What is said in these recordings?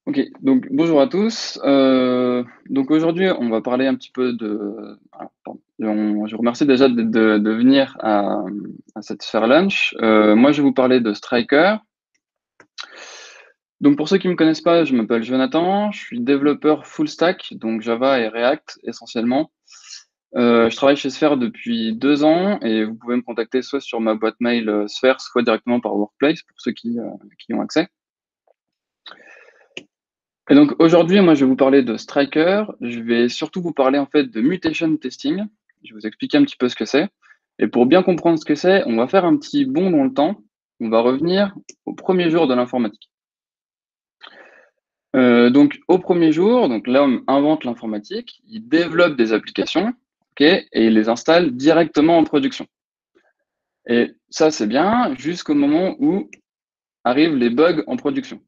Ok, donc bonjour à tous. Donc aujourd'hui, on va parler un petit peu pardon. Je vous remercie déjà de venir à cette Sphere Lunch. Moi, je vais vous parler de Striker. Donc pour ceux qui ne me connaissent pas, je m'appelle Jonathan, je suis développeur full stack, donc Java et React essentiellement. Je travaille chez Sphere depuis 2 ans et vous pouvez me contacter soit sur ma boîte mail Sphere, soit directement par Workplace pour ceux qui ont accès. Et donc aujourd'hui, moi, je vais vous parler de Striker. Je vais surtout vous parler en fait de mutation testing. Je vais vous expliquer un petit peu ce que c'est. Et pour bien comprendre ce que c'est, on va faire un petit bond dans le temps. On va revenir au premier jour de l'informatique. Donc au premier jour, donc l'homme invente l'informatique, il développe des applications, ok, et il les installe directement en production. Et ça, c'est bien jusqu'au moment où arrivent les bugs en production.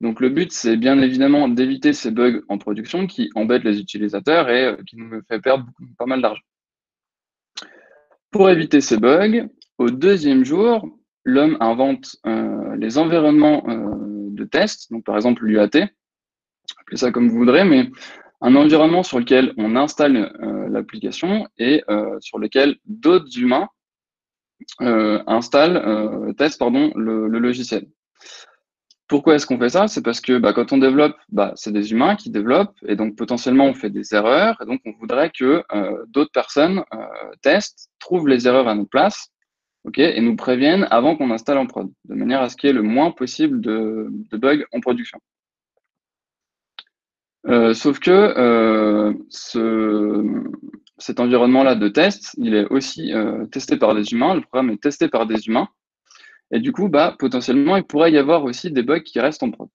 Donc le but, c'est bien évidemment d'éviter ces bugs en production qui embêtent les utilisateurs et qui nous fait perdre pas mal d'argent. Pour éviter ces bugs, au deuxième jour, l'homme invente les environnements de test, donc par exemple l'UAT, appelez ça comme vous voudrez, mais un environnement sur lequel on installe l'application et sur lequel d'autres humains testent le logiciel. Pourquoi est-ce qu'on fait ça? C'est parce que quand on développe, c'est des humains qui développent et donc potentiellement on fait des erreurs et donc on voudrait que d'autres personnes testent, trouvent les erreurs à notre place, ok, et nous préviennent avant qu'on installe en prod, de manière à ce qu'il y ait le moins possible de bugs en production. Sauf que cet environnement-là de test, il est aussi testé par des humains, le programme est testé par des humains, et du coup, potentiellement, il pourrait y avoir aussi des bugs qui restent en prod.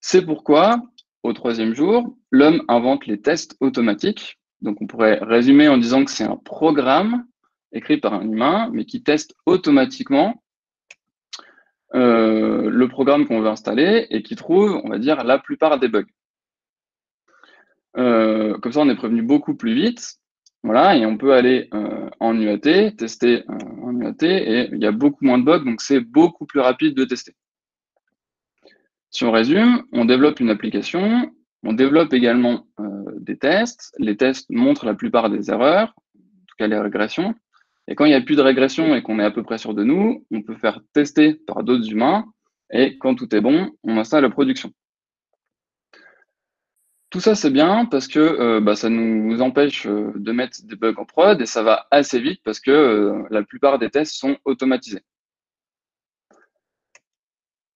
C'est pourquoi, au troisième jour, l'homme invente les tests automatiques. Donc, on pourrait résumer en disant que c'est un programme écrit par un humain, mais qui teste automatiquement le programme qu'on veut installer et qui trouve, on va dire, la plupart des bugs. Comme ça, on est prévenu beaucoup plus vite. Voilà, et on peut aller en UAT, tester en UAT, et il y a beaucoup moins de bugs, donc c'est beaucoup plus rapide de tester. Si on résume, on développe une application, on développe également des tests. Les tests montrent la plupart des erreurs, en tout cas les régressions. Et quand il n'y a plus de régression et qu'on est à peu près sûr de nous, on peut faire tester par d'autres humains. Et quand tout est bon, on installe la production. Tout ça, c'est bien parce que ça nous empêche de mettre des bugs en prod et ça va assez vite parce que la plupart des tests sont automatisés.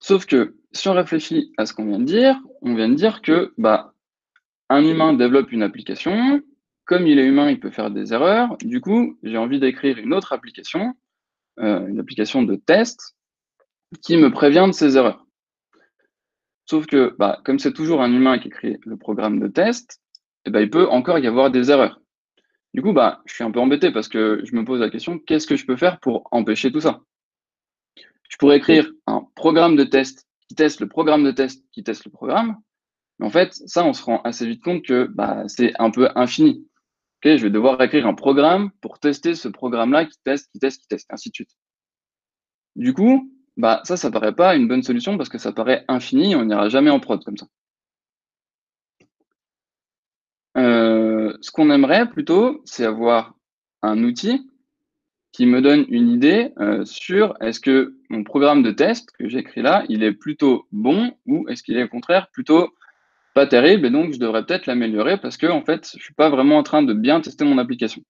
Sauf que si on réfléchit à ce qu'on vient de dire, on vient de dire que un humain développe une application, comme il est humain, il peut faire des erreurs. Du coup, j'ai envie d'écrire une autre application, une application de test, qui me prévient de ces erreurs. Sauf que, comme c'est toujours un humain qui écrit le programme de test, il peut encore y avoir des erreurs. Du coup, je suis un peu embêté parce que je me pose la question, qu'est-ce que je peux faire pour empêcher tout ça? Je pourrais écrire un programme de test qui teste le programme de test qui teste le programme, mais en fait, ça, on se rend assez vite compte que c'est un peu infini. Ok, je vais devoir écrire un programme pour tester ce programme-là qui teste, qui teste, qui teste, ainsi de suite. Du coup, ça paraît pas une bonne solution parce que ça paraît infini, on n'ira jamais en prod comme ça. Ce qu'on aimerait plutôt, c'est avoir un outil qui me donne une idée sur est-ce que mon programme de test que j'écris là, il est plutôt bon ou est-ce qu'il est au contraire plutôt pas terrible et donc je devrais peut-être l'améliorer parce que en fait, je suis pas vraiment en train de bien tester mon application.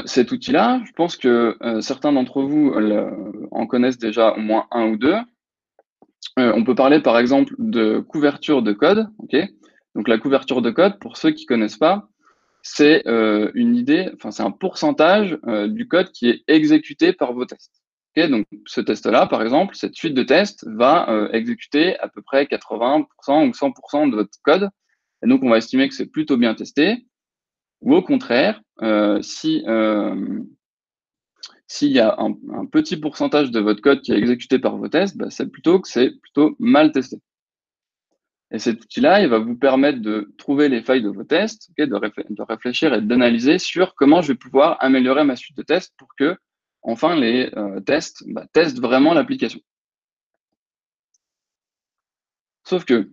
Cet outil-là, je pense que certains d'entre vous en connaissent déjà au moins un ou deux. On peut parler par exemple de couverture de code. Ok, donc la couverture de code, pour ceux qui connaissent pas, c'est une idée, enfin c'est un pourcentage du code qui est exécuté par vos tests. Ok, donc ce test-là, par exemple, cette suite de tests va exécuter à peu près 80% ou 100% de votre code. Et donc on va estimer que c'est plutôt bien testé. Ou au contraire, s'il y a un petit pourcentage de votre code qui est exécuté par vos tests, c'est plutôt mal testé. Et cet outil-là, il va vous permettre de trouver les failles de vos tests, okay, de réfléchir et d'analyser sur comment je vais pouvoir améliorer ma suite de tests pour que, enfin, les tests testent vraiment l'application. Sauf que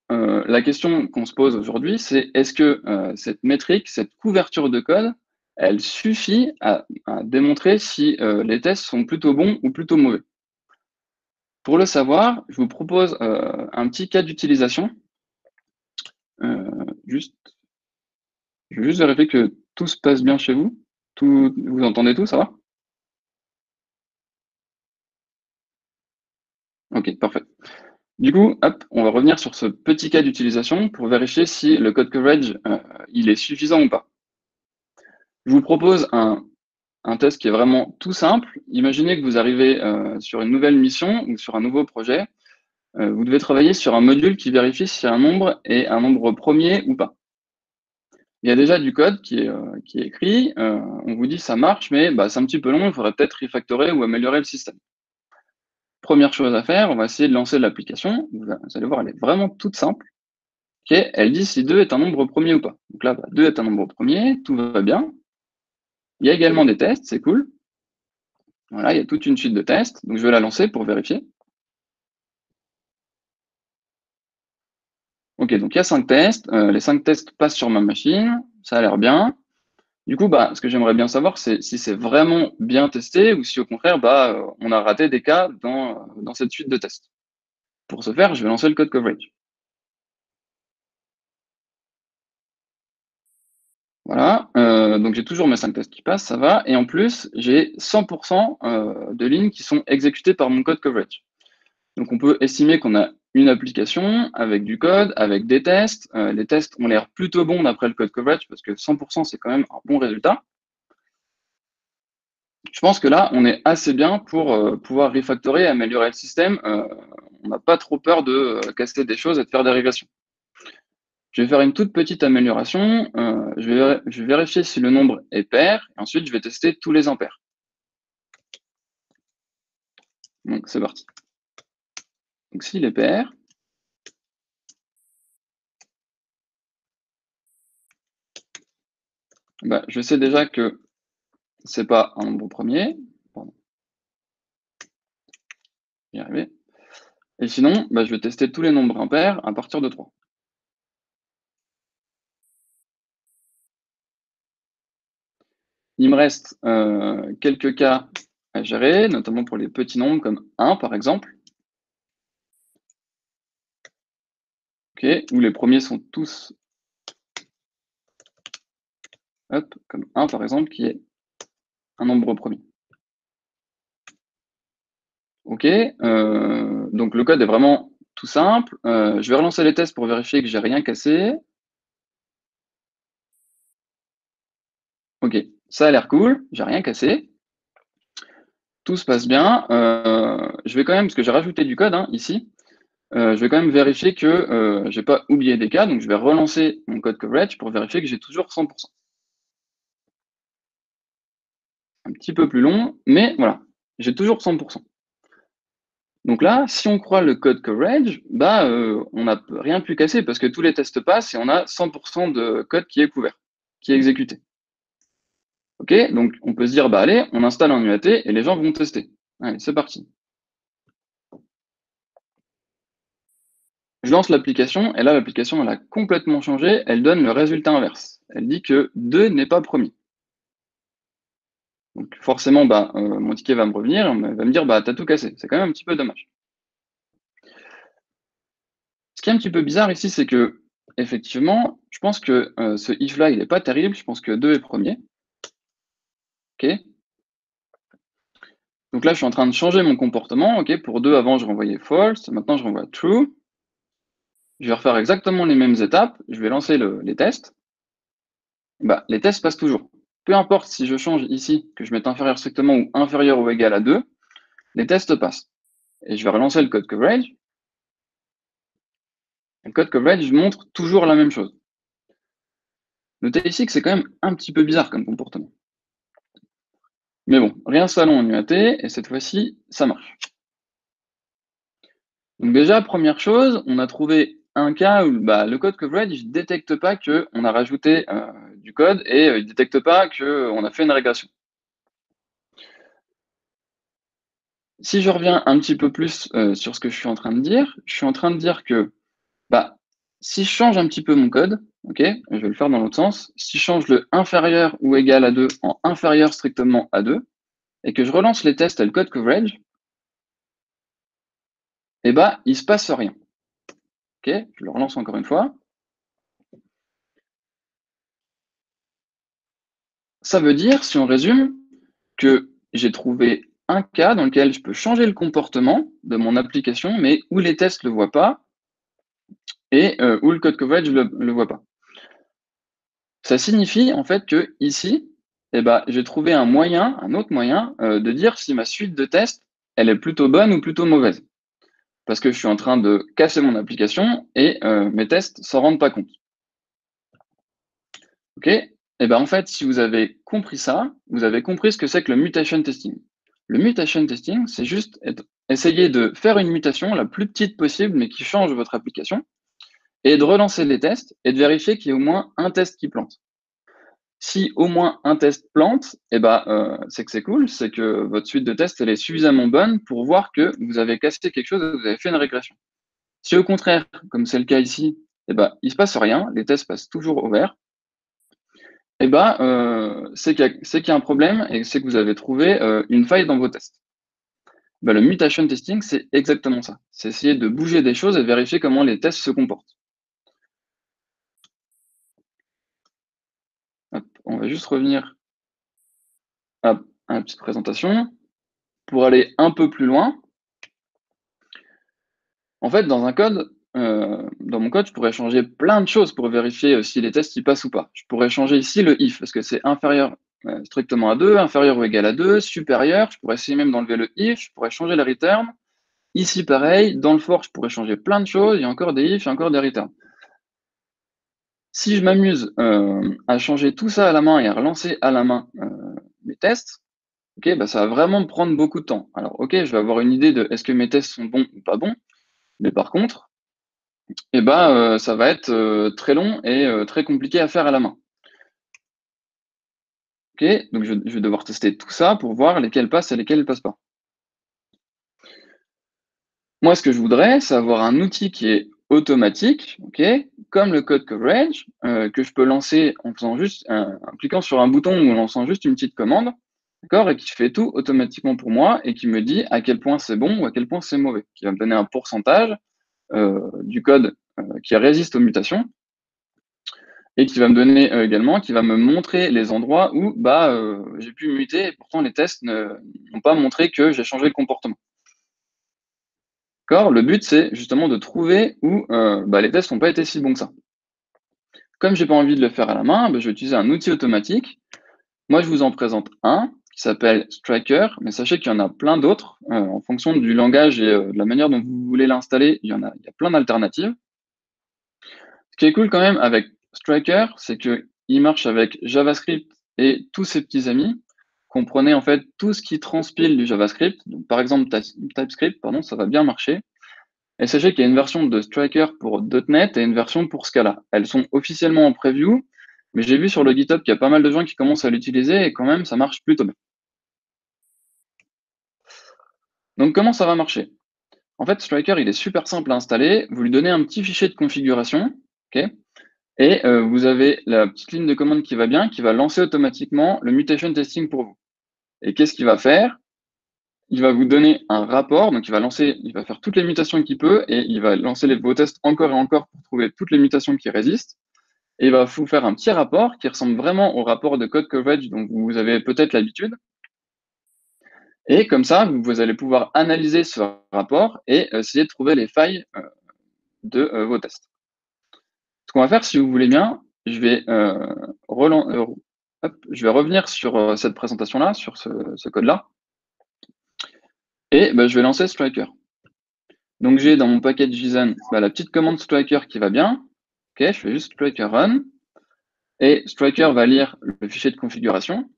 la question qu'on se pose aujourd'hui, c'est est-ce que cette métrique, cette couverture de code, elle suffit à démontrer si les tests sont plutôt bons ou plutôt mauvais? Pour le savoir, je vous propose un petit cas d'utilisation. Juste, je vais juste vérifier que tout se passe bien chez vous. Vous entendez tout, ça va? Ok, parfait. Du coup, hop, on va revenir sur ce petit cas d'utilisation pour vérifier si le code coverage, il est suffisant ou pas. Je vous propose un test qui est vraiment tout simple. Imaginez que vous arrivez sur une nouvelle mission ou sur un nouveau projet. Vous devez travailler sur un module qui vérifie si un nombre est un nombre premier ou pas. Il y a déjà du code qui est écrit. On vous dit ça marche, mais bah, c'est un petit peu long. Il faudrait peut-être refactorer ou améliorer le système. Première chose à faire, on va essayer de lancer l'application. Vous allez voir, elle est vraiment toute simple. Ok, elle dit si 2 est un nombre premier ou pas. Donc là, bah, 2 est un nombre premier, tout va bien. Il y a également des tests, c'est cool. Voilà, il y a toute une suite de tests. Donc je vais la lancer pour vérifier. Ok, donc il y a 5 tests. Les 5 tests passent sur ma machine. Ça a l'air bien. Du coup, bah, ce que j'aimerais bien savoir, c'est si c'est vraiment bien testé ou si au contraire, bah, on a raté des cas dans cette suite de tests. Pour ce faire, je vais lancer le code coverage. Voilà, donc j'ai toujours mes 5 tests qui passent, ça va. Et en plus, j'ai 100% de lignes qui sont exécutées par mon code coverage. Donc on peut estimer qu'on a une application avec du code, avec des tests. Les tests ont l'air plutôt bons d'après le code coverage parce que 100% c'est quand même un bon résultat. Je pense que là, on est assez bien pour pouvoir refactorer et améliorer le système. On n'a pas trop peur de casser des choses et de faire des régressions. Je vais faire une toute petite amélioration. Je vais vérifier si le nombre est pair. Et ensuite, je vais tester tous les impairs. Donc, c'est parti. Donc, s'il est pair, bah, je sais déjà que c'est pas un nombre premier. Pardon, j'y arrivé. Et sinon, bah, je vais tester tous les nombres impairs à partir de 3. Il me reste quelques cas à gérer, notamment pour les petits nombres comme 1 par exemple, où les premiers sont tous comme 1 par exemple, qui est un nombre premier. Ok, donc le code est vraiment tout simple. Je vais relancer les tests pour vérifier que j'ai rien cassé. Ok, ça a l'air cool, j'ai rien cassé. Tout se passe bien. Je vais quand même, parce que j'ai rajouté du code ici, je vais quand même vérifier que j'ai pas oublié des cas, donc je vais relancer mon code coverage pour vérifier que j'ai toujours 100%. Un petit peu plus long, mais voilà, j'ai toujours 100%. Donc là, si on croit le code coverage, bah, on n'a rien pu casser parce que tous les tests passent et on a 100% de code qui est couvert, qui est exécuté. Ok, donc on peut se dire, bah allez, on installe un UAT et les gens vont tester. Allez, c'est parti. Je lance l'application et là, l'application, elle a complètement changé. Elle donne le résultat inverse. Elle dit que 2 n'est pas promis. Donc forcément, bah, mon ticket va me revenir et on va me dire, bah, t'as tout cassé. C'est quand même un petit peu dommage. Ce qui est un petit peu bizarre ici, c'est que, effectivement, je pense que ce if-là, il n'est pas terrible. Je pense que 2 est premier. Ok. Donc là, je suis en train de changer mon comportement. Ok. Pour 2, avant, je renvoyais false. Maintenant, je renvoie true. Je vais refaire exactement les mêmes étapes. Je vais lancer les tests. Bah, les tests passent toujours. Peu importe si je change ici, que je mette inférieur strictement ou inférieur ou égal à 2, les tests passent. Et je vais relancer le code coverage. Le code coverage montre toujours la même chose. Notez ici que c'est quand même un petit peu bizarre comme comportement. Mais bon, rien ça long en UAT, et cette fois-ci, ça marche. Donc déjà, première chose, on a trouvé un cas où bah, le code coverage ne détecte pas qu'on a rajouté du code et il ne détecte pas qu'on a fait une régression. Si je reviens un petit peu plus sur ce que je suis en train de dire que bah, si je change un petit peu mon code, ok, je vais le faire dans l'autre sens, si je change le inférieur ou égal à 2 en inférieur strictement à 2, et que je relance les tests à le code coverage, eh ben, il se passe rien. Ok, je le relance encore une fois. Ça veut dire, si on résume, que j'ai trouvé un cas dans lequel je peux changer le comportement de mon application, mais où les tests ne le voient pas et où le code coverage ne le voit pas. Ça signifie en fait que ici, eh ben, j'ai trouvé un autre moyen de dire si ma suite de tests, elle est plutôt bonne ou plutôt mauvaise. Parce que je suis en train de casser mon application et mes tests s'en rendent pas compte. Ok. Et ben en fait, si vous avez compris ça, vous avez compris ce que c'est que le mutation testing. Le mutation testing, c'est juste essayer de faire une mutation la plus petite possible, mais qui change votre application, et de relancer les tests et de vérifier qu'il y ait au moins un test qui plante. Si au moins un test plante, eh ben, c'est que c'est cool, c'est que votre suite de tests elle est suffisamment bonne pour voir que vous avez cassé quelque chose, vous avez fait une régression. Si au contraire, comme c'est le cas ici, eh ben, il ne se passe rien, les tests passent toujours au vert, eh ben, c'est qu'il y a un problème et c'est que vous avez trouvé une faille dans vos tests. Ben, le mutation testing, c'est exactement ça. C'est essayer de bouger des choses et vérifier comment les tests se comportent. Hop, on va juste revenir à la petite présentation. Pour aller un peu plus loin, en fait, dans mon code, je pourrais changer plein de choses pour vérifier si les tests y passent ou pas. Je pourrais changer ici le if, parce que c'est inférieur strictement à 2, inférieur ou égal à 2, supérieur. Je pourrais essayer même d'enlever le if, je pourrais changer la return. Ici, pareil, dans le for, je pourrais changer plein de choses. Il y a encore des if, il y a encore des returns. Si je m'amuse à changer tout ça à la main et à relancer à la main mes tests, okay, bah, ça va vraiment me prendre beaucoup de temps. Alors, ok, je vais avoir une idée de est-ce que mes tests sont bons ou pas bons, mais par contre, eh ben, ça va être très long et très compliqué à faire à la main. Ok, donc je vais devoir tester tout ça pour voir lesquels passent et lesquels ne passent pas. Moi, ce que je voudrais, c'est avoir un outil qui est automatique, ok, comme le code coverage, que je peux lancer en faisant juste, en cliquant sur un bouton ou en lançant juste une petite commande, d'accord, et qui fait tout automatiquement pour moi et qui me dit à quel point c'est bon ou à quel point c'est mauvais, qui va me donner un pourcentage du code qui résiste aux mutations et qui va me donner également, qui va me montrer les endroits où bah, j'ai pu muter et pourtant les tests n'ont pas montré que j'ai changé le comportement. D'accord. Le but, c'est justement de trouver où bah, les tests n'ont pas été si bons que ça. Comme j'ai pas envie de le faire à la main, bah, je vais utiliser un outil automatique. Moi, je vous en présente un qui s'appelle Striker, mais sachez qu'il y en a plein d'autres. En fonction du langage et de la manière dont vous voulez l'installer, il y a plein d'alternatives. Ce qui est cool quand même avec Striker, c'est qu'il marche avec JavaScript et tous ses petits amis. Comprenez en fait tout ce qui transpile du JavaScript. Donc, par exemple, TypeScript, pardon, ça va bien marcher. Et sachez qu'il y a une version de Striker pour .NET et une version pour Scala. Elles sont officiellement en preview, mais j'ai vu sur le GitHub qu'il y a pas mal de gens qui commencent à l'utiliser et quand même, ça marche plutôt bien. Donc, comment ça va marcher? En fait, Striker, il est super simple à installer. Vous lui donnez un petit fichier de configuration, ok, et vous avez la petite ligne de commande qui va bien, qui va lancer automatiquement le mutation testing pour vous. Et qu'est-ce qu'il va faire? Il va vous donner un rapport, donc il va faire toutes les mutations qu'il peut et il va lancer vos tests encore et encore pour trouver toutes les mutations qui résistent. Et il va vous faire un petit rapport qui ressemble vraiment au rapport de code coverage dont vous avez peut-être l'habitude. Et comme ça, vous allez pouvoir analyser ce rapport et essayer de trouver les failles de vos tests. Ce qu'on va faire, si vous voulez bien, je vais revenir sur cette présentation-là, sur ce code-là, et je vais lancer Striker. Donc j'ai dans mon paquet JSON la petite commande Striker qui va bien. Ok, je fais juste Striker run, et Striker va lire le fichier de configuration,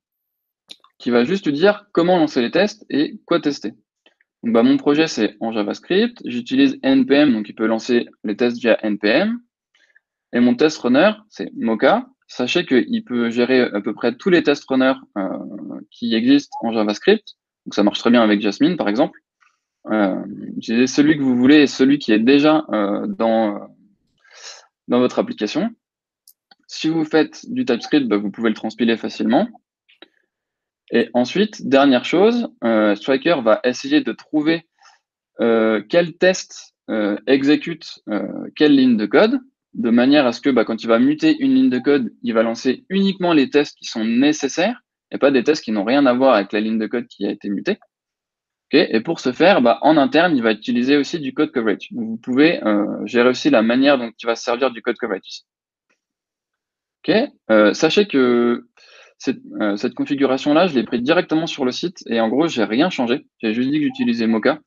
qui va juste lui dire comment lancer les tests et quoi tester. Donc, mon projet, c'est en JavaScript. J'utilise NPM, donc il peut lancer les tests via NPM. Et mon test runner, c'est Mocha. Sachez qu'il peut gérer à peu près tous les test runners qui existent en JavaScript. Donc, ça marche très bien avec Jasmine, par exemple. Utilisez celui que vous voulez et celui qui est déjà dans votre application. Si vous faites du TypeScript, bah, vous pouvez le transpiler facilement. Et ensuite, dernière chose, Striker va essayer de trouver quel test exécute quelle ligne de code, de manière à ce que bah, quand il va muter une ligne de code, il va lancer uniquement les tests qui sont nécessaires et pas des tests qui n'ont rien à voir avec la ligne de code qui a été mutée. Okay, et pour ce faire, bah, en interne, il va utiliser aussi du code coverage. Donc, vous pouvez gérer aussi la manière dont il va se servir du code coverage ici. Okay, sachez que cette configuration-là, je l'ai pris directement sur le site et en gros, j'ai rien changé. J'ai juste dit que j'utilisais Mocha.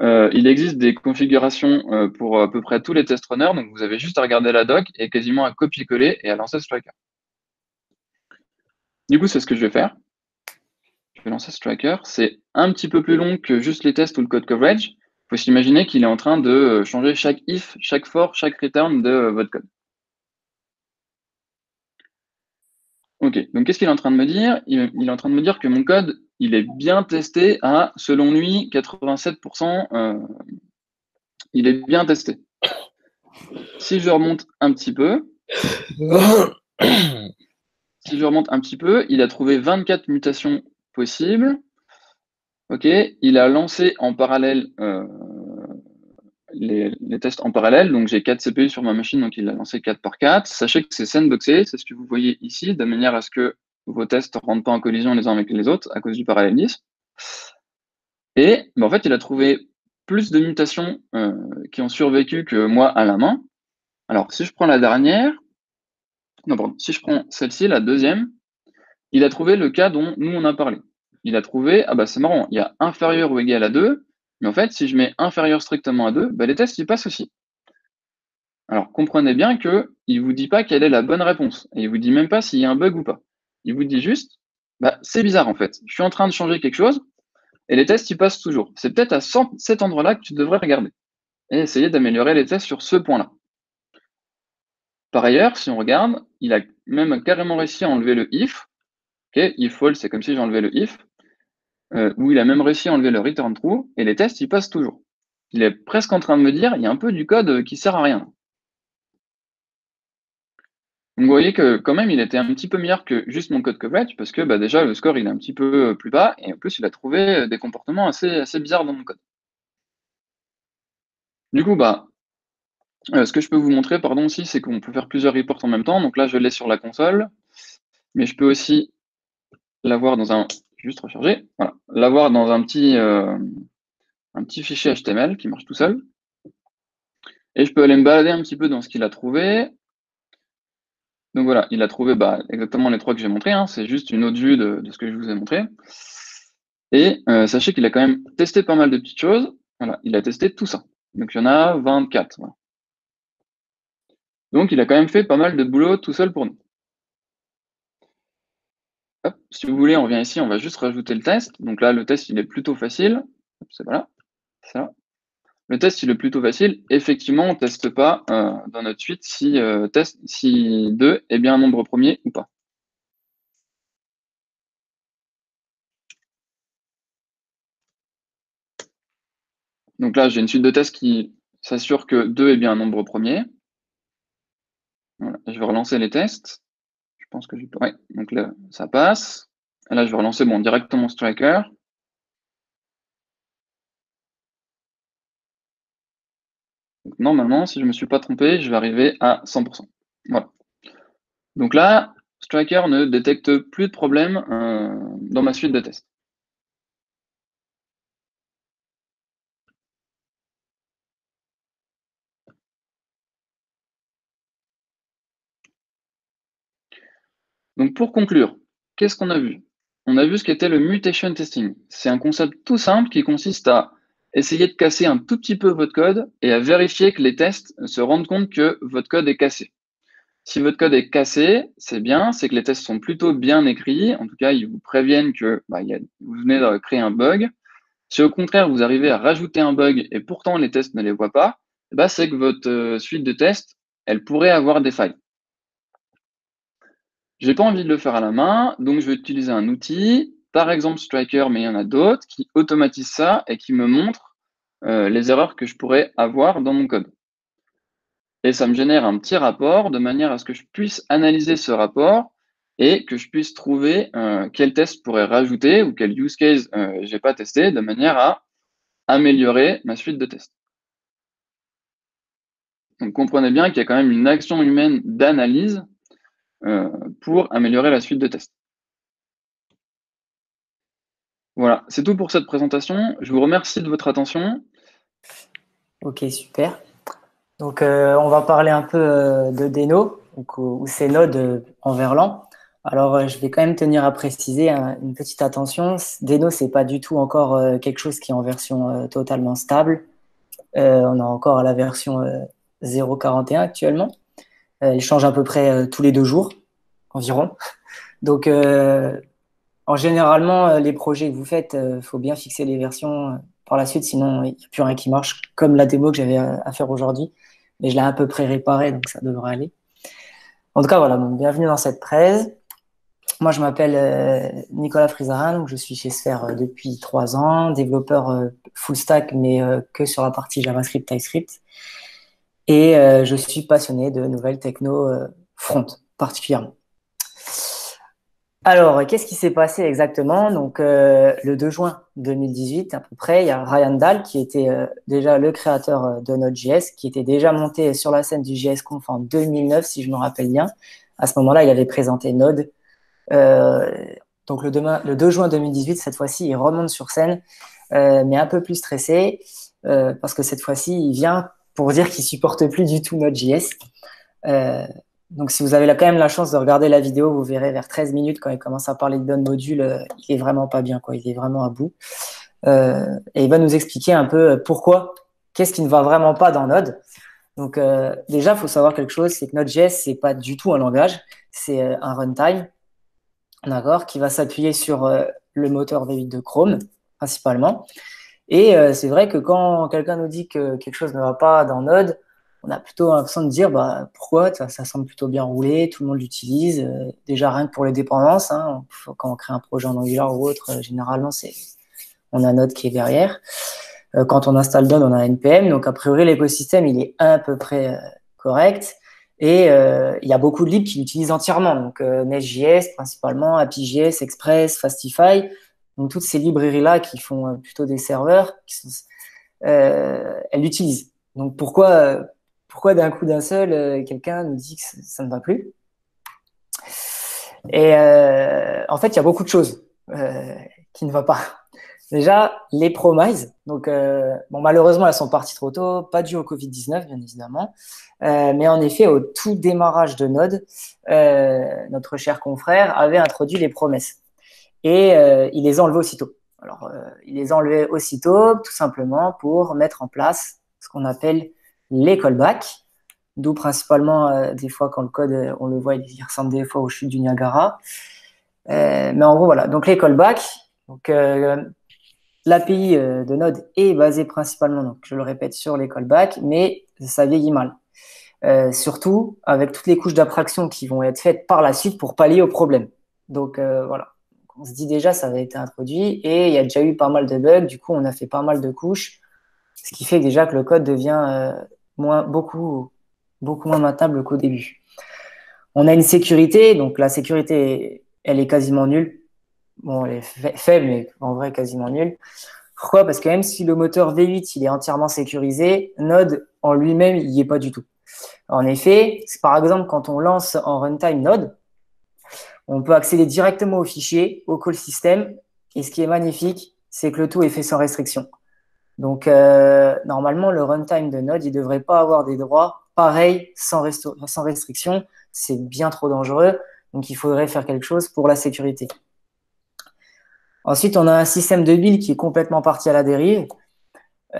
Il existe des configurations pour à peu près tous les test runners, donc vous avez juste à regarder la doc et quasiment à copier-coller et à lancer Striker. Du coup, c'est ce que je vais faire. Je vais lancer Striker. C'est un petit peu plus long que juste les tests ou le code coverage. Il faut s'imaginer qu'il est en train de changer chaque if, chaque for, chaque return de votre code. Ok, donc qu'est-ce qu'il est en train de me dire? Il est en train de me dire que mon code, il est bien testé à, selon lui, 87%. Il est bien testé. Si je remonte un petit peu, il a trouvé 24 mutations possibles. Ok, il a lancé en parallèle les tests en parallèle. Donc j'ai 4 CPU sur ma machine, donc il a lancé 4 par 4. Sachez que c'est sandboxé, c'est ce que vous voyez ici, de manière à ce que vos tests ne rentrent pas en collision les uns avec les autres à cause du parallélisme. Et en fait, il a trouvé plus de mutations qui ont survécu que moi à la main. Alors, si je prends la dernière, non, pardon, si je prends celle-ci, la deuxième, il a trouvé le cas dont nous on a parlé. Il a trouvé, ah bah c'est marrant, il y a inférieur ou égal à 2, mais en fait, si je mets inférieur strictement à 2, bah, les tests ils passent aussi. Alors, comprenez bien qu'il ne vous dit pas quelle est la bonne réponse, et il ne vous dit même pas s'il y a un bug ou pas. Il vous dit juste, bah, c'est bizarre en fait, je suis en train de changer quelque chose, et les tests ils passent toujours. C'est peut-être à cet endroit-là que tu devrais regarder, et essayer d'améliorer les tests sur ce point-là. Par ailleurs, si on regarde, il a même carrément réussi à enlever le if. Okay, if false, c'est comme si j'enlevais le if. Où il a même réussi à enlever le return true, et les tests, ils passent toujours. Il est presque en train de me dire, il y a un peu du code qui sert à rien. Donc vous voyez que quand même, il était un petit peu meilleur que juste mon code coverage, parce que bah, déjà, le score, il est un petit peu plus bas, et en plus, il a trouvé des comportements assez bizarres dans mon code. Du coup, bah, ce que je peux vous montrer, pardon, aussi, c'est qu'on peut faire plusieurs reports en même temps. Donc là, je l'ai sur la console, mais je peux aussi l'avoir dans un... Juste recharger. Voilà. L'avoir dans un petit fichier HTML qui marche tout seul. Et je peux aller me balader un petit peu dans ce qu'il a trouvé. Donc voilà, il a trouvé bah, exactement les 3 que j'ai montrés. Hein. C'est juste une autre vue de ce que je vous ai montré. Et sachez qu'il a quand même testé pas mal de petites choses. Voilà, il a testé tout ça. Donc il y en a 24. Voilà. Donc il a quand même fait pas mal de boulot tout seul pour nous. Hop, si vous voulez, on revient ici, on va juste rajouter le test. Donc là, le test, il est plutôt facile. C'est voilà, ça. Le test, il est plutôt facile. Effectivement, on ne teste pas dans notre suite si 2 est bien un nombre premier ou pas. Donc là, j'ai une suite de tests qui s'assure que 2 est bien un nombre premier. Voilà, je vais relancer les tests. Je pense que ouais, donc là, ça passe. Et là, je vais relancer directement Striker. Donc, normalement, si je ne me suis pas trompé, je vais arriver à 100%. Voilà. Donc là, Striker ne détecte plus de problème dans ma suite de tests. Donc pour conclure, qu'est-ce qu'on a vu? On a vu ce qu'était le mutation testing. C'est un concept tout simple qui consiste à essayer de casser un tout petit peu votre code et à vérifier que les tests se rendent compte que votre code est cassé. Si votre code est cassé, c'est bien, c'est que les tests sont plutôt bien écrits. En tout cas, ils vous préviennent que vous venez de créer un bug. Si au contraire, vous arrivez à rajouter un bug et pourtant les tests ne les voient pas, c'est que votre suite de tests, elle pourrait avoir des failles. J'ai pas envie de le faire à la main, donc je vais utiliser un outil, par exemple Striker, mais il y en a d'autres, qui automatise ça et qui me montre les erreurs que je pourrais avoir dans mon code. Et ça me génère un petit rapport de manière à ce que je puisse analyser ce rapport et que je puisse trouver quel test je pourrais rajouter ou quel use case j'ai pas testé de manière à améliorer ma suite de tests. Donc comprenez bien qu'il y a quand même une action humaine d'analyse pour améliorer la suite de tests. Voilà, c'est tout pour cette présentation. Je vous remercie de votre attention. Ok, super. Donc, on va parler un peu de Deno, donc, ou ces nodes en Verlan. Alors, je vais quand même tenir à préciser une petite attention. Deno, c'est pas du tout encore quelque chose qui est en version totalement stable. On est encore à la version 0.41 actuellement. Elle change à peu près tous les 2 jours environ. Donc, généralement, les projets que vous faites, faut bien fixer les versions par la suite, sinon il n'y a plus rien qui marche, comme la démo que j'avais à faire aujourd'hui. Mais je l'ai à peu près réparée, donc ça devrait aller. En tout cas, voilà, donc, bienvenue dans cette presse. Moi, je m'appelle Nicolas Frizarin, donc je suis chez Sphere depuis 3 ans, développeur full stack, mais que sur la partie JavaScript, TypeScript. Et je suis passionné de nouvelles techno front, particulièrement. Alors, qu'est-ce qui s'est passé exactement? Donc, le 2 juin 2018, à peu près, il y a Ryan Dahl, qui était déjà le créateur de Node.js, qui était déjà monté sur la scène du JSConf en 2009, si je me rappelle bien. À ce moment-là, il avait présenté Node. Donc, le 2 juin 2018, cette fois-ci, il remonte sur scène, mais un peu plus stressé, parce que cette fois-ci, il vient pour dire qu'il supporte plus du tout Node.js. Donc, si vous avez quand même la chance de regarder la vidéo, vous verrez vers 13 minutes, quand il commence à parler de Don Module, il est vraiment pas bien, quoi. Il est vraiment à bout. Et il va nous expliquer un peu pourquoi, qu'est-ce qui ne va vraiment pas dans Node. Donc, déjà, il faut savoir quelque chose, c'est que Node.js, c'est pas du tout un langage, c'est un runtime, d'accord, qui va s'appuyer sur le moteur V8 de Chrome, principalement. Et c'est vrai que quand quelqu'un nous dit que quelque chose ne va pas dans Node, on a plutôt l'impression de dire bah, pourquoi ça semble plutôt bien rouler, tout le monde l'utilise. Déjà, rien que pour les dépendances, hein, quand on crée un projet en Angular ou autre, généralement, on a Node qui est derrière. Quand on installe Node, on a NPM. Donc, a priori, l'écosystème, il est à peu près correct. Et il y a beaucoup de libs qui l'utilisent entièrement. Donc, Nest.js principalement, AppyJS, Express, Fastify. Donc, toutes ces librairies-là qui font plutôt des serveurs, elles l'utilisent. Donc, pourquoi d'un coup d'un seul, quelqu'un nous dit que ça ne va plus? Et en fait, il y a beaucoup de choses qui ne vont pas. Déjà, les promises. Donc, bon, malheureusement, elles sont parties trop tôt, pas dû au Covid-19, bien évidemment. Mais en effet, au tout démarrage de Node, notre cher confrère avait introduit les promesses. Et il les a enlevées aussitôt. Alors, il les a enlevées aussitôt, tout simplement pour mettre en place ce qu'on appelle les callbacks, d'où principalement, des fois, quand le code, on le voit, il ressemble des fois aux chutes du Niagara. Mais en gros, voilà. Donc, les callbacks, donc, l'API de Node est basée principalement, donc, je le répète, sur les callbacks, mais ça vieillit mal. Surtout avec toutes les couches d'abstraction qui vont être faites par la suite pour pallier au problème. Donc, voilà. On se dit déjà, ça avait été introduit et il y a déjà eu pas mal de bugs. Du coup, on a fait pas mal de couches, ce qui fait déjà que le code devient beaucoup moins maintenable qu'au début. On a une sécurité, donc la sécurité, elle est quasiment nulle. Bon, elle est faible, mais en vrai, quasiment nulle. Pourquoi? Parce que même si le moteur V8 il est entièrement sécurisé, Node en lui-même, il n'y est pas du tout. En effet, par exemple, quand on lance en runtime Node, on peut accéder directement au fichier, au call system. Et ce qui est magnifique, c'est que le tout est fait sans restriction. Donc, normalement, le runtime de Node, il ne devrait pas avoir des droits pareils sans restriction. C'est bien trop dangereux. Donc, il faudrait faire quelque chose pour la sécurité. Ensuite, on a un système de build qui est complètement parti à la dérive.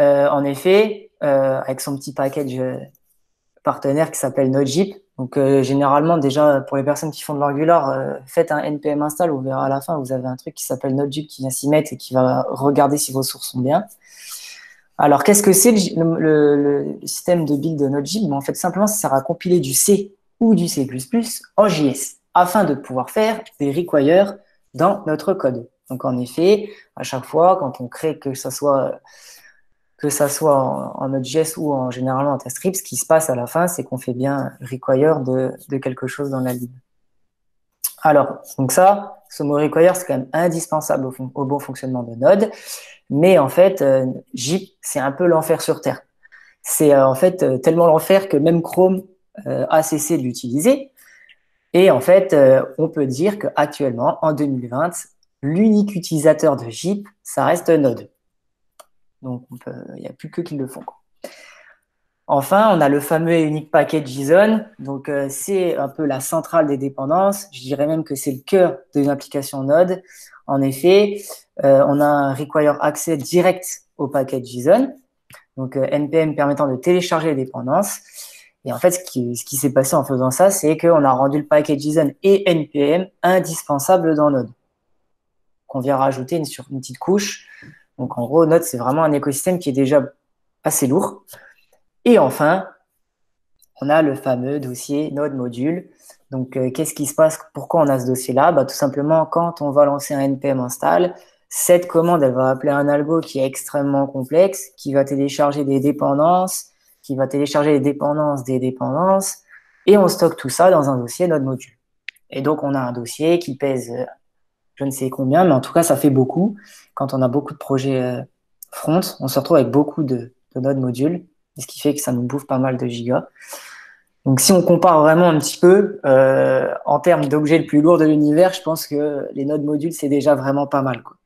En effet, avec son petit package partenaire qui s'appelle Node.js. Donc, généralement, déjà, pour les personnes qui font de l'Angular, faites un npm install, vous verrez à la fin, vous avez un truc qui s'appelle Node.js qui vient s'y mettre et qui va regarder si vos sources sont bien. Alors, qu'est-ce que c'est le système de build de Node.js? En fait, simplement, ça sert à compiler du C ou du C++ en JS afin de pouvoir faire des requires dans notre code. Donc, en effet, à chaque fois, quand on crée que que ça soit en Node.js ou généralement en TypeScript, ce qui se passe à la fin, c'est qu'on fait bien require de quelque chose dans la lib. Alors, donc ça, ce mot require, c'est quand même indispensable au bon fonctionnement de Node. Mais en fait, Git, c'est un peu l'enfer sur Terre. C'est en fait tellement l'enfer que même Chrome a cessé de l'utiliser. Et en fait, on peut dire qu'actuellement, en 2020, l'unique utilisateur de Git, ça reste Node. Donc, il n'y a plus que qui le font, quoi. Enfin, on a le fameux et unique package JSON. Donc, c'est un peu la centrale des dépendances. Je dirais même que c'est le cœur d'une application Node. En effet, on a un require accès direct au package JSON. Donc, NPM permettant de télécharger les dépendances. Et en fait, ce qui s'est passé en faisant ça, c'est qu'on a rendu le package JSON et NPM indispensables dans Node. Qu'on vient rajouter une petite couche. Donc, en gros, Node, c'est vraiment un écosystème qui est déjà assez lourd. Et enfin, on a le fameux dossier Node module. Donc, qu'est-ce qui se passe? Pourquoi on a ce dossier-là? Bah, tout simplement, quand on va lancer un npm install, cette commande, elle va appeler un algo qui est extrêmement complexe, qui va télécharger des dépendances, qui va télécharger les dépendances des dépendances, et on stocke tout ça dans un dossier Node module. Et donc, on a un dossier qui pèse je ne sais combien, mais en tout cas, ça fait beaucoup. Quand on a beaucoup de projets front, on se retrouve avec beaucoup de Node modules, ce qui fait que ça nous bouffe pas mal de gigas. Donc, si on compare vraiment un petit peu en termes d'objets le plus lourd de l'univers, je pense que les Node modules, c'est déjà vraiment pas mal, quoi.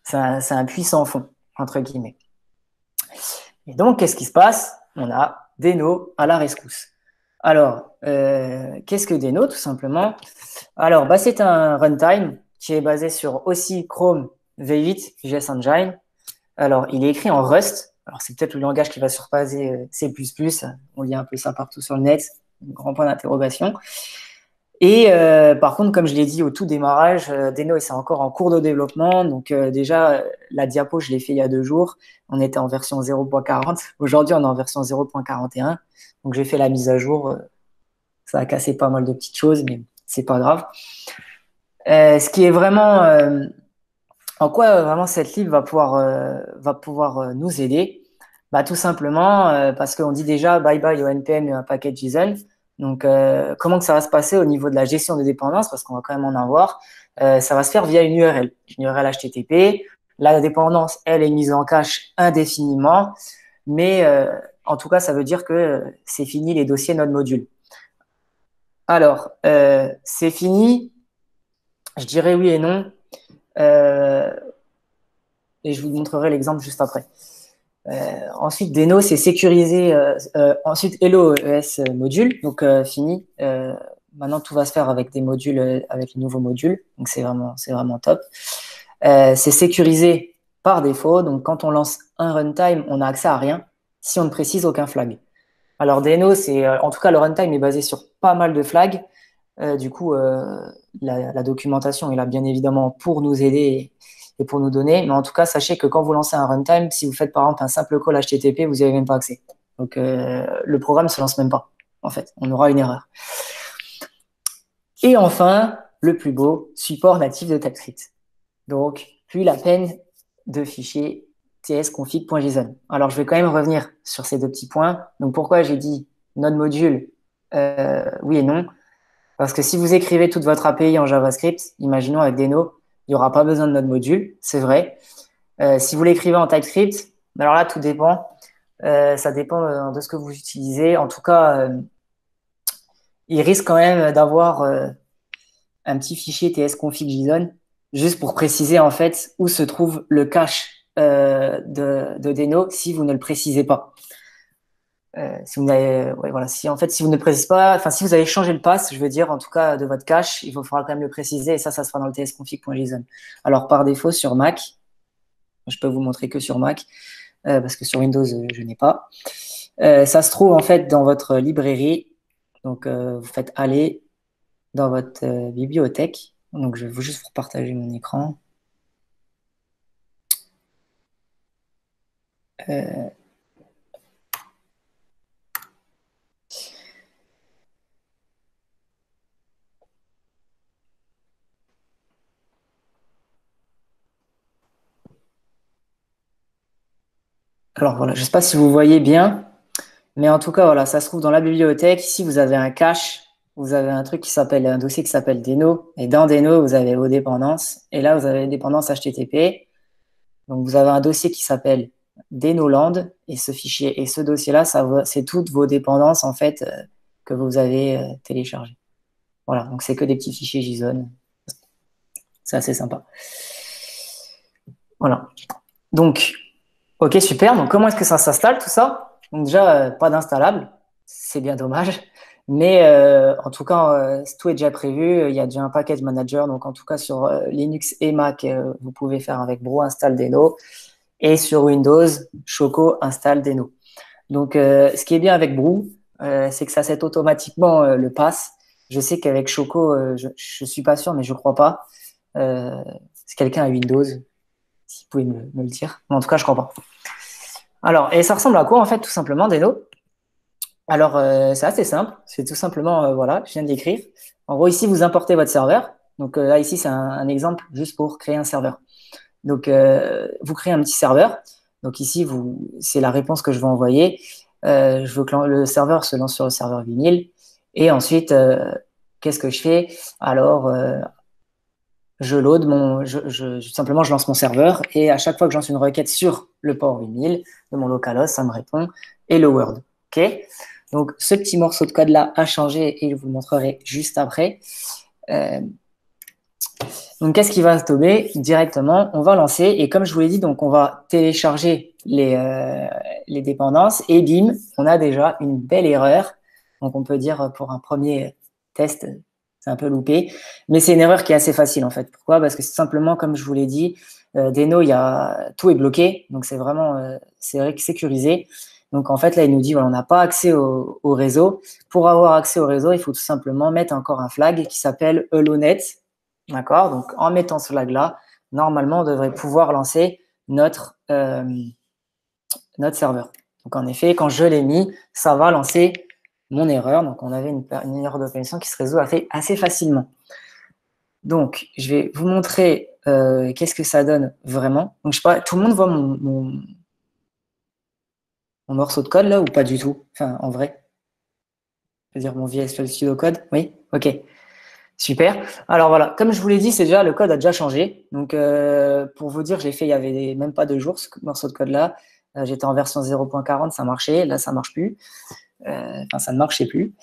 C'est un puits sans fond, entre guillemets. Et donc, qu'est-ce qui se passe? On a Deno à la rescousse. Alors, qu'est-ce que Deno, tout simplement? Alors, bah, c'est un runtime qui est basé sur aussi Chrome V8 JS Engine. Alors, il est écrit en Rust. Alors, c'est peut-être le langage qui va surpasser C++. On lit un peu ça partout sur le net. Un grand point d'interrogation. Et par contre, comme je l'ai dit au tout démarrage, Deno, c'est encore en cours de développement. Donc déjà, la diapo, je l'ai fait il y a 2 jours. On était en version 0.40. Aujourd'hui, on est en version 0.41. Donc j'ai fait la mise à jour. Ça a cassé pas mal de petites choses, mais c'est pas grave. Ce qui est vraiment en quoi vraiment cette lib va pouvoir nous aider? Bah, tout simplement parce qu'on dit déjà bye bye au NPM et un package JSON. Donc, comment que ça va se passer au niveau de la gestion des dépendances? Parce qu'on va quand même en avoir. Ça va se faire via une URL HTTP. La dépendance, elle est mise en cache indéfiniment. Mais en tout cas, ça veut dire que c'est fini les dossiers Node module. Alors, c'est fini. Je dirais oui et non. Euh, et je vous montrerai l'exemple juste après. Ensuite, Deno, c'est sécurisé. Ensuite, Hello ES module, donc fini. Maintenant, tout va se faire avec des modules, avec les nouveaux modules. Donc, c'est vraiment top. C'est sécurisé par défaut. Donc, quand on lance un runtime, on n'a accès à rien si on ne précise aucun flag. Alors, Deno, en tout cas, le runtime est basé sur pas mal de flags. Du coup, la documentation est là bien évidemment pour nous aider et pour nous donner. Mais en tout cas, sachez que quand vous lancez un runtime, si vous faites par exemple un simple call HTTP, vous n'y avez même pas accès. Donc, le programme ne se lance même pas. En fait, on aura une erreur. Et enfin, le plus beau, support natif de TypeScript. Donc, plus la peine de fichier tsconfig.json. Alors, je vais quand même revenir sur ces 2 petits points. Donc, pourquoi j'ai dit Node module, oui et non? Parce que si vous écrivez toute votre API en JavaScript, imaginons avec Deno, il n'y aura pas besoin de Node module, c'est vrai. Si vous l'écrivez en TypeScript, alors là, tout dépend. Ça dépend de ce que vous utilisez. En tout cas, il risque quand même d'avoir un petit fichier tsconfig.json juste pour préciser en fait où se trouve le cache de Deno si vous ne le précisez pas. Si vous ouais, voilà, si en fait si vous ne précisez pas, enfin si vous avez changé le pass, je veux dire en tout cas de votre cache, il faudra quand même le préciser et ça se fera dans le tsconfig.json. Alors par défaut sur Mac, je peux vous montrer que sur Mac parce que sur Windows je n'ai pas. Ça se trouve en fait dans votre librairie. Donc vous faites aller dans votre bibliothèque. Donc je vais juste vous partager mon écran. Euh, Alors voilà, je ne sais pas si vous voyez bien, mais en tout cas, voilà, ça se trouve dans la bibliothèque. Ici, vous avez un cache, vous avez un truc qui s'appelle, un dossier qui s'appelle Deno. Et dans Deno, vous avez vos dépendances. Et là, vous avez les dépendances HTTP. Donc, vous avez un dossier qui s'appelle Denoland. Et ce fichier, et ce dossier-là, c'est toutes vos dépendances, en fait, que vous avez téléchargées. Voilà, donc c'est que des petits fichiers JSON. C'est assez sympa. Voilà. Donc, ok, super. Donc, comment est-ce que ça s'installe tout ça? Donc, déjà, pas d'installable. C'est bien dommage. Mais en tout cas, tout est déjà prévu. Il y a déjà un package manager. Donc, en tout cas, sur Linux et Mac, vous pouvez faire avec Brew install Deno. Et sur Windows, Choco install Deno. Donc, ce qui est bien avec Brew, c'est que ça set automatiquement le pass. Je sais qu'avec Choco, je suis pas sûr, mais je crois pas. Si quelqu'un a Windows, si vous pouvez me le dire. Mais en tout cas, je crois pas. Alors, et ça ressemble à quoi en fait, tout simplement, Deno? Alors, c'est assez simple. C'est tout simplement, voilà, je viens de l'écrire. En gros, ici, vous importez votre serveur. Donc là, ici, c'est un exemple juste pour créer un serveur. Donc, vous créez un petit serveur. Donc ici, c'est la réponse que je vais envoyer. Je veux que le serveur se lance sur le serveur vinyle. Et ensuite, qu'est-ce que je fais? Alors, je load simplement, je lance mon serveur et à chaque fois que je lance une requête sur le port vinyle de mon localhost, ça me répond Hello World. OK? Donc, ce petit morceau de code-là a changé et je vous le montrerai juste après. Donc, qu'est-ce qui va se tomber directement? On va lancer et comme je vous l'ai dit, donc on va télécharger les dépendances et bim, on a déjà une belle erreur. Donc, on peut dire pour un premier test, c'est un peu loupé, mais c'est une erreur qui est assez facile en fait. Pourquoi? Parce que c'est simplement, comme je vous l'ai dit, Deno, tout est bloqué, donc c'est vraiment c'est sécurisé. Donc en fait là, il nous dit voilà, on n'a pas accès au réseau. Pour avoir accès au réseau, il faut tout simplement mettre encore un flag qui s'appelle Hellonet. D'accord? Donc en mettant ce flag là, normalement, on devrait pouvoir lancer notre serveur. Donc en effet, quand je l'ai mis, ça va lancer mon erreur. Donc on avait une erreur de connexion qui se résout assez facilement. Donc je vais vous montrer qu'est-ce que ça donne vraiment. Donc je sais pas, tout le monde voit mon morceau de code là ou pas du tout? Enfin, en vrai. Je veux dire mon VSL Studio Code. Oui? Ok. Super. Alors voilà, comme je vous l'ai dit, c'est déjà le code a déjà changé. Donc pour vous dire, j'ai fait il y avait même pas 2 jours ce morceau de code là. J'étais en version 0.40, ça marchait. Là, ça marche plus. Enfin, ça ne marchait plus.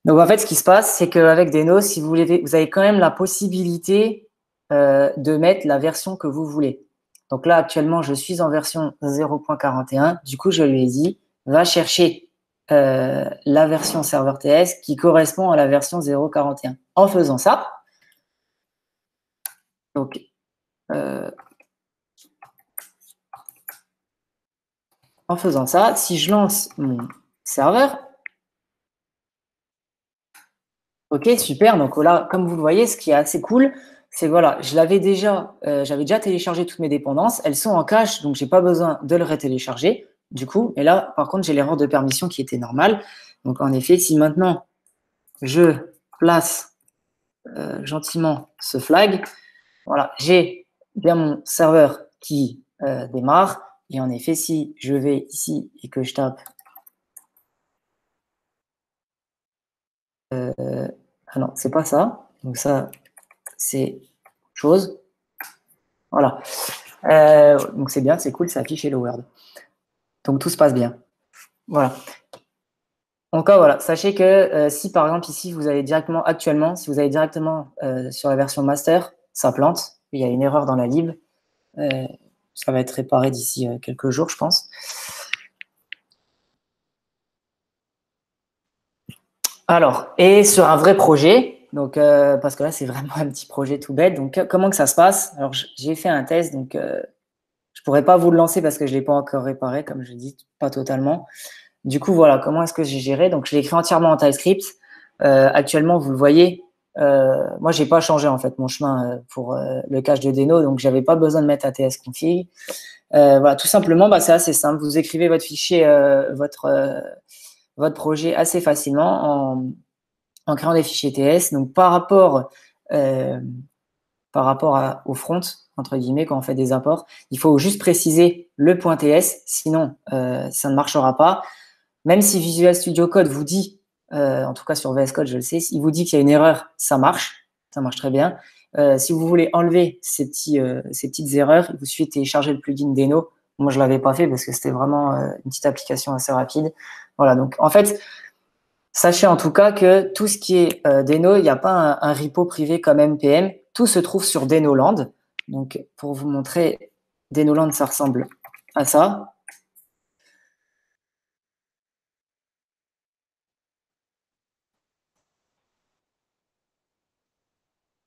Donc en fait, ce qui se passe, c'est qu'avec Deno, si vous voulez, vous avez quand même la possibilité de mettre la version que vous voulez. Donc là, actuellement, je suis en version 0.41. Du coup, je lui ai dit, va chercher la version serveur TS qui correspond à la version 0.41. En faisant ça, donc en faisant ça, si je lance mon serveur, ok, super. Donc là, comme vous le voyez, ce qui est assez cool, c'est voilà, j'avais déjà téléchargé toutes mes dépendances. Elles sont en cache, donc j'ai pas besoin de le retélécharger. Du coup, et là, par contre, j'ai l'erreur de permission qui était normale. Donc en effet, si maintenant je place gentiment ce flag, voilà, j'ai bien mon serveur qui démarre. Et en effet, si je vais ici et que je tape ah non, c'est pas ça. Donc ça, c'est chose. Voilà. Donc c'est bien, c'est cool, ça affiche Hello World. Donc tout se passe bien. Voilà. Encore voilà, sachez que si par exemple ici vous allez directement actuellement, si vous allez directement sur la version master, ça plante. Il y a une erreur dans la lib. Ça va être réparé d'ici quelques jours, je pense. Alors, et sur un vrai projet, donc parce que là c'est vraiment un petit projet tout bête. Donc comment que ça se passe? Alors j'ai fait un test, donc je pourrais pas vous le lancer parce que je l'ai pas encore réparé, comme je dis, pas totalement. Du coup, voilà, comment est-ce que j'ai géré? Donc, je l'ai écrit entièrement en TypeScript. Actuellement, vous le voyez, moi, j'ai pas changé en fait mon chemin pour le cache de Deno, donc j'avais pas besoin de mettre ATS config. Voilà, tout simplement, bah, c'est assez simple. Vous écrivez votre fichier, votre projet assez facilement en créant des fichiers TS. Donc, par rapport par rapport au front, entre guillemets, quand on fait des imports. Il faut juste préciser le .ts, sinon ça ne marchera pas. Même si Visual Studio Code vous dit, en tout cas sur VS Code, je le sais, il vous dit qu'il y a une erreur, ça marche très bien. Si vous voulez enlever ces petites erreurs, il vous suffit de télécharger le plugin Deno. Moi, je ne l'avais pas fait parce que c'était vraiment une petite application assez rapide. Voilà, donc en fait, sachez en tout cas que tout ce qui est Deno, il n'y a pas un repo privé comme NPM. Tout se trouve sur Denoland. Donc, pour vous montrer, Denoland, ça ressemble à ça.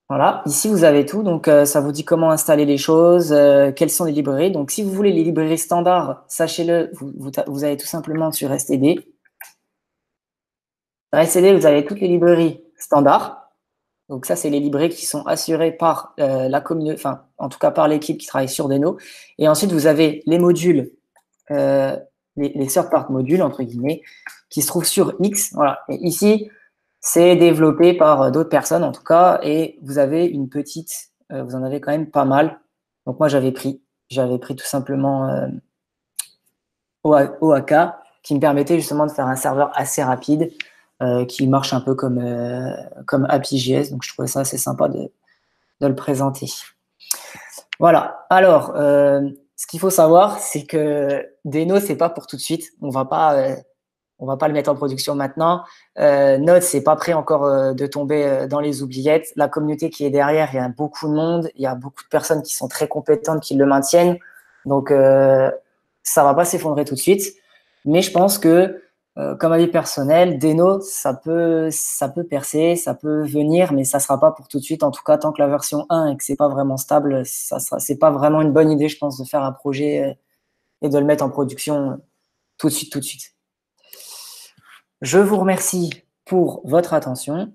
Voilà, ici vous avez tout, donc ça vous dit comment installer les choses, quelles sont les librairies. Donc si vous voulez les librairies standards, sachez-le, vous allez tout simplement sur STD. Dans STD, vous avez toutes les librairies standards. Donc ça, c'est les librairies qui sont assurées par la communauté, enfin en tout cas par l'équipe qui travaille sur Deno. Et ensuite, vous avez les modules, les third-part modules, entre guillemets, qui se trouvent sur X. Voilà. Et ici, c'est développé par d'autres personnes en tout cas, et vous avez une petite, vous en avez quand même pas mal. Donc moi j'avais pris tout simplement OAK qui me permettait justement de faire un serveur assez rapide qui marche un peu comme API.js. Donc je trouvais ça assez sympa de le présenter. Voilà. Alors ce qu'il faut savoir, c'est que Deno c'est pas pour tout de suite. On va pas le mettre en production maintenant. Node, c'est pas prêt encore de tomber dans les oubliettes. La communauté qui est derrière, il y a beaucoup de monde, il y a beaucoup de personnes qui sont très compétentes, qui le maintiennent. Donc, ça va pas s'effondrer tout de suite. Mais je pense que, comme avis personnel, Deno, ça peut percer, ça peut venir, mais ça sera pas pour tout de suite. En tout cas, tant que la version 1 et que c'est pas vraiment stable, c'est pas vraiment une bonne idée, je pense, de faire un projet et de le mettre en production tout de suite. Je vous remercie pour votre attention